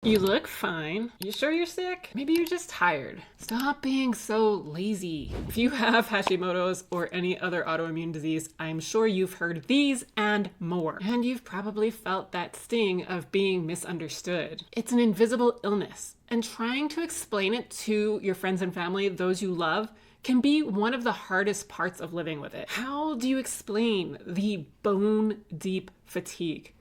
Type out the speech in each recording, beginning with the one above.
You look fine. You sure you're sick? Maybe you're just tired. Stop being so lazy. If you have Hashimoto's or any other autoimmune disease, I'm sure you've heard these and more. And you've probably felt that sting of being misunderstood. It's an invisible illness, and trying to explain it to your friends and family, those you love, can be one of the hardest parts of living with it. How do you explain the bone-deep fatigue,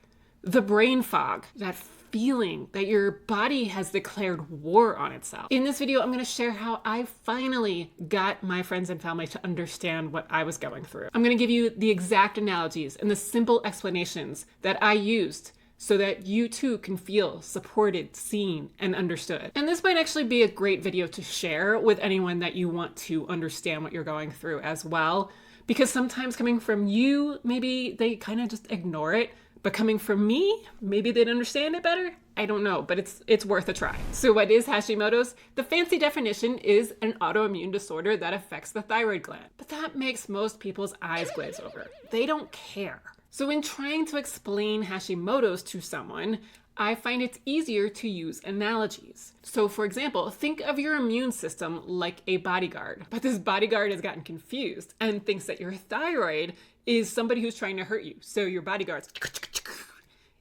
the brain fog, that feeling that your body has declared war on itself? In this video, I'm going to share how I finally got my friends and family to understand what I was going through. I'm going to give you the exact analogies and the simple explanations that I used so that you too can feel supported, seen, and understood. And this might actually be a great video to share with anyone that you want to understand what you're going through as well. Because sometimes coming from you, maybe they kind of just ignore it. But coming from me, maybe they'd understand it better. I don't know, but it's worth a try. So what is Hashimoto's? The fancy definition is an autoimmune disorder that affects the thyroid gland. But that makes most people's eyes glaze over. They don't care. So in trying to explain Hashimoto's to someone, I find it's easier to use analogies. So for example, think of your immune system like a bodyguard. But this bodyguard has gotten confused and thinks that your thyroid is somebody who's trying to hurt you. So your bodyguard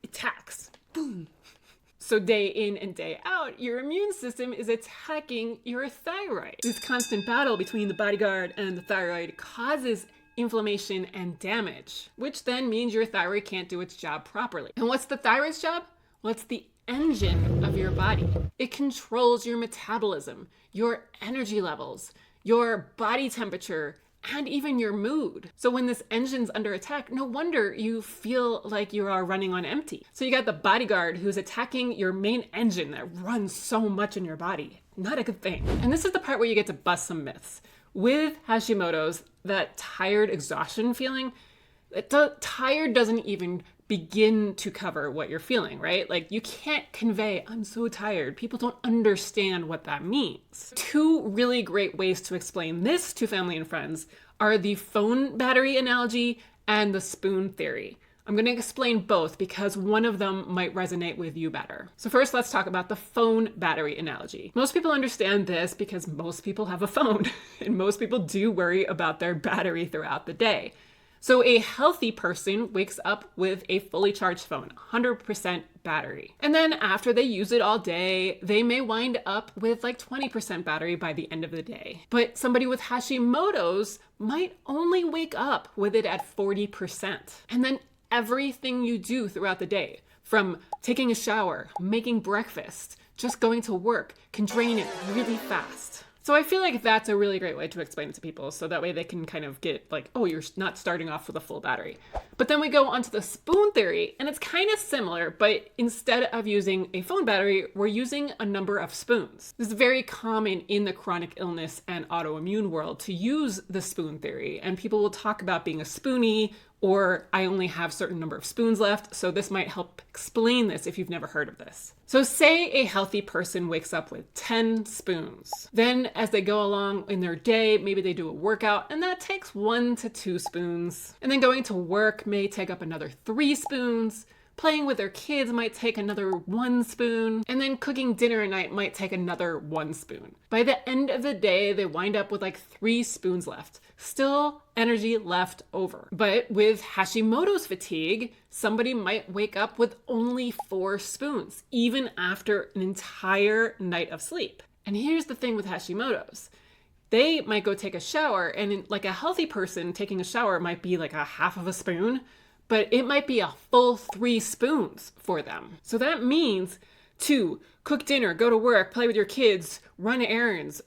attacks. Boom. So day in and day out, your immune system is attacking your thyroid. This constant battle between the bodyguard and the thyroid causes inflammation and damage, which then means your thyroid can't do its job properly. And what's the thyroid's job? Well, it's the engine of your body. It controls your metabolism, your energy levels, your body temperature, and even your mood. So when this engine's under attack, no wonder you feel like you are running on empty. So you got the bodyguard who's attacking your main engine that runs so much in your body. Not a good thing. And this is the part where you get to bust some myths. With Hashimoto's, that tired exhaustion feeling, tired doesn't even begin to cover what you're feeling, right? Like you can't convey, I'm so tired. People don't understand what that means. Two really great ways to explain this to family and friends are the phone battery analogy and the spoon theory. I'm going to explain both because one of them might resonate with you better. So first, let's talk about the phone battery analogy. Most people understand this because most people have a phone and most people do worry about their battery throughout the day. So a healthy person wakes up with a fully charged phone, 100% battery. And then after they use it all day, they may wind up with like 20% battery by the end of the day. But somebody with Hashimoto's might only wake up with it at 40%. And then everything you do throughout the day, from taking a shower, making breakfast, just going to work, can drain it really fast. So I feel like that's a really great way to explain it to people, so that way they can kind of get like, oh, you're not starting off with a full battery. But then we go onto the spoon theory, and it's kind of similar, but instead of using a phone battery, we're using a number of spoons. This is very common in the chronic illness and autoimmune world to use the spoon theory, and people will talk about being a spoonie, or I only have a certain number of spoons left, so this might help explain this if you've never heard of this. So say a healthy person wakes up with 10 spoons. Then as they go along in their day, maybe they do a workout, and that takes 1 to 2 spoons. And then going to work may take up another 3 spoons. Playing with their kids might take another 1 spoon, and then cooking dinner at night might take another 1 spoon. By the end of the day, they wind up with like 3 spoons left. Still energy left over. But with Hashimoto's fatigue, somebody might wake up with only 4 spoons, even after an entire night of sleep. And here's the thing with Hashimoto's. They might go take a shower, and like a healthy person taking a shower might be like a half of a spoon, but it might be a full 3 spoons for them. So that means to cook dinner, go to work, play with your kids, run errands,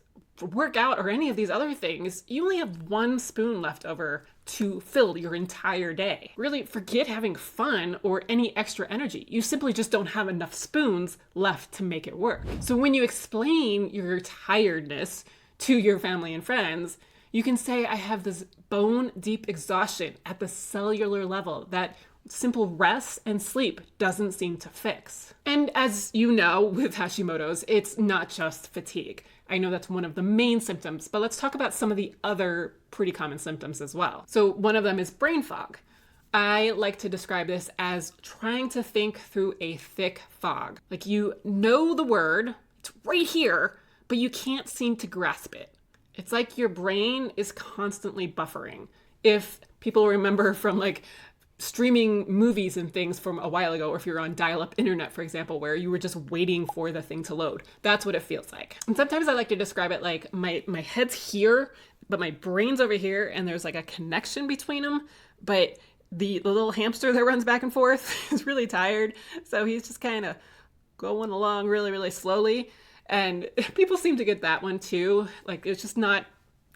work out, or any of these other things, you only have 1 spoon left over to fill your entire day. Really, forget having fun or any extra energy. You simply just don't have enough spoons left to make it work. So when you explain your tiredness to your family and friends, you can say, I have this bone deep exhaustion at the cellular level that simple rest and sleep doesn't seem to fix. And as you know, with Hashimoto's, it's not just fatigue. I know that's one of the main symptoms, but let's talk about some of the other pretty common symptoms as well. So one of them is brain fog. I like to describe this as trying to think through a thick fog. Like you know the word, it's right here, but you can't seem to grasp it. It's like your brain is constantly buffering. If people remember from like streaming movies and things from a while ago, or if you're on dial-up internet, for example, where you were just waiting for the thing to load, that's what it feels like. And sometimes I like to describe it like my head's here, but my brain's over here, and there's like a connection between them, but the little hamster that runs back and forth is really tired, so he's just kind of going along really, really slowly. And people seem to get that one too. Like it's just not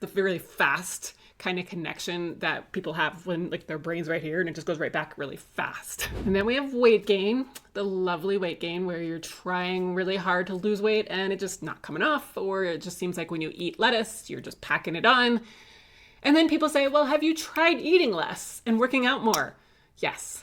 the really fast kind of connection that people have when like their brain's right here and it just goes right back really fast. And then we have weight gain, the lovely weight gain where you're trying really hard to lose weight and it's just not coming off, or it just seems like when you eat lettuce, you're just packing it on. And then people say, well, have you tried eating less and working out more? Yes,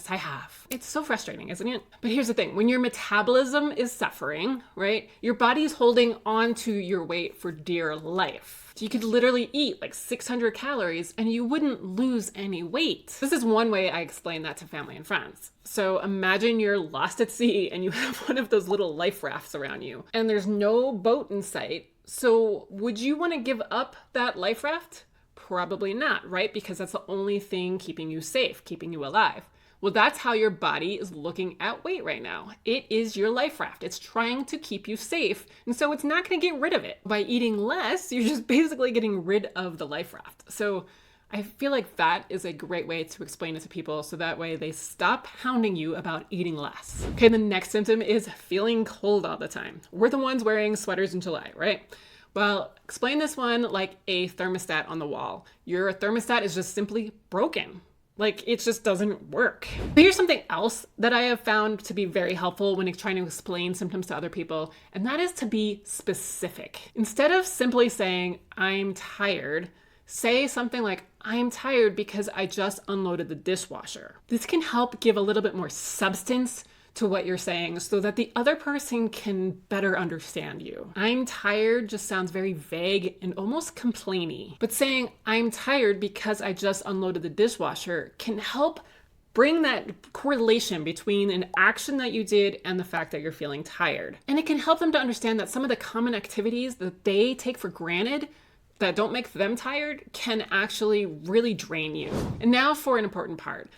I have. It's so frustrating, isn't it? But here's the thing. When your metabolism is suffering, right, your body's holding on to your weight for dear life. You could literally eat like 600 calories and you wouldn't lose any weight. This is one way I explain that to family and friends. So imagine you're lost at sea and you have one of those little life rafts around you and there's no boat in sight. So would you want to give up that life raft? Probably not, right? Because that's the only thing keeping you safe, keeping you alive. Well, that's how your body is looking at weight right now. It is your life raft. It's trying to keep you safe. And so it's not going to get rid of it. By eating less, you're just basically getting rid of the life raft. So I feel like that is a great way to explain it to people so that way they stop hounding you about eating less. Okay, the next symptom is feeling cold all the time. We're the ones wearing sweaters in July, right? Well, explain this one like a thermostat on the wall. Your thermostat is just simply broken. Like it just doesn't work. But here's something else that I have found to be very helpful when trying to explain symptoms to other people, and that is to be specific. Instead of simply saying, I'm tired, say something like, I'm tired because I just unloaded the dishwasher. This can help give a little bit more substance to what you're saying so that the other person can better understand you. I'm tired just sounds very vague and almost complainy. But saying I'm tired because I just unloaded the dishwasher can help bring that correlation between an action that you did and the fact that you're feeling tired. And it can help them to understand that some of the common activities that they take for granted that don't make them tired can actually really drain you. And now for an important part.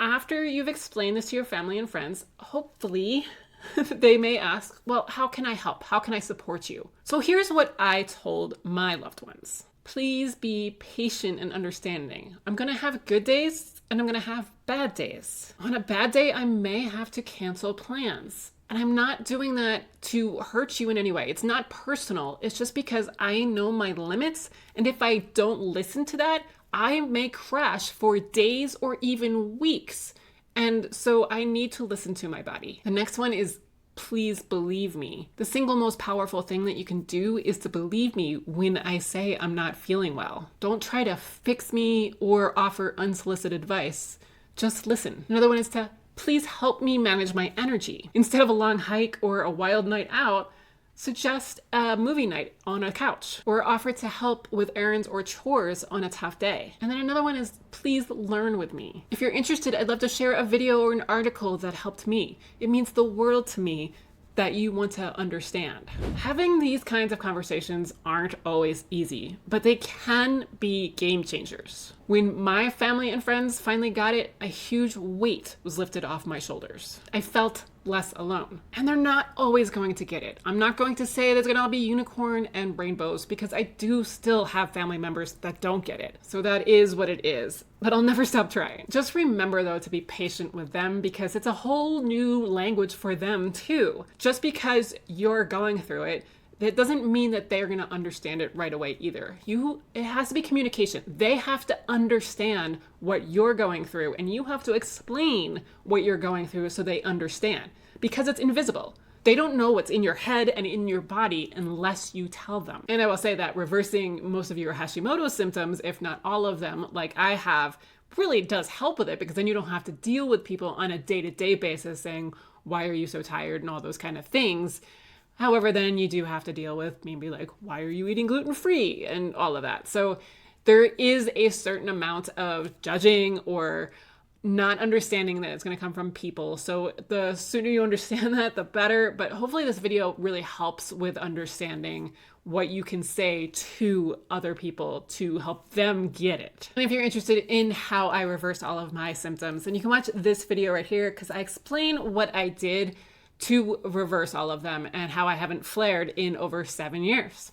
After you've explained this to your family and friends, hopefully they may ask, well, how can I help? How can I support you? So here's what I told my loved ones. Please be patient and understanding. I'm going to have good days and I'm going to have bad days. On a bad day, I may have to cancel plans. And I'm not doing that to hurt you in any way. It's not personal. It's just because I know my limits. And if I don't listen to that, I may crash for days or even weeks. And so I need to listen to my body. The next one is please believe me. The single most powerful thing that you can do is to believe me when I say I'm not feeling well. Don't try to fix me or offer unsolicited advice. Just listen. Another one is to please help me manage my energy. Instead of a long hike or a wild night out, suggest a movie night on a couch or offer to help with errands or chores on a tough day. And then another one is please learn with me. If you're interested, I'd love to share a video or an article that helped me. It means the world to me that you want to understand. Having these kinds of conversations aren't always easy, but they can be game changers. When my family and friends finally got it, a huge weight was lifted off my shoulders. I felt less alone. And they're not always going to get it. I'm not going to say there's gonna all be unicorn and rainbows because I do still have family members that don't get it. So that is what it is. But I'll never stop trying. Just remember though to be patient with them because it's a whole new language for them too. Just because you're going through it, that doesn't mean that they're going to understand it right away either. It has to be communication. They have to understand what you're going through and you have to explain what you're going through so they understand because it's invisible. They don't know what's in your head and in your body unless you tell them. And I will say that reversing most of your Hashimoto symptoms, if not all of them, like I have, really does help with it because then you don't have to deal with people on a day-to-day basis saying, why are you so tired and all those kind of things. However, then you do have to deal with maybe like, why are you eating gluten-free and all of that. So there is a certain amount of judging or not understanding that it's going to come from people. So the sooner you understand that, the better. But hopefully this video really helps with understanding what you can say to other people to help them get it. And if you're interested in how I reverse all of my symptoms, then you can watch this video right here, because I explain what I did to reverse all of them and how I haven't flared in over 7 years.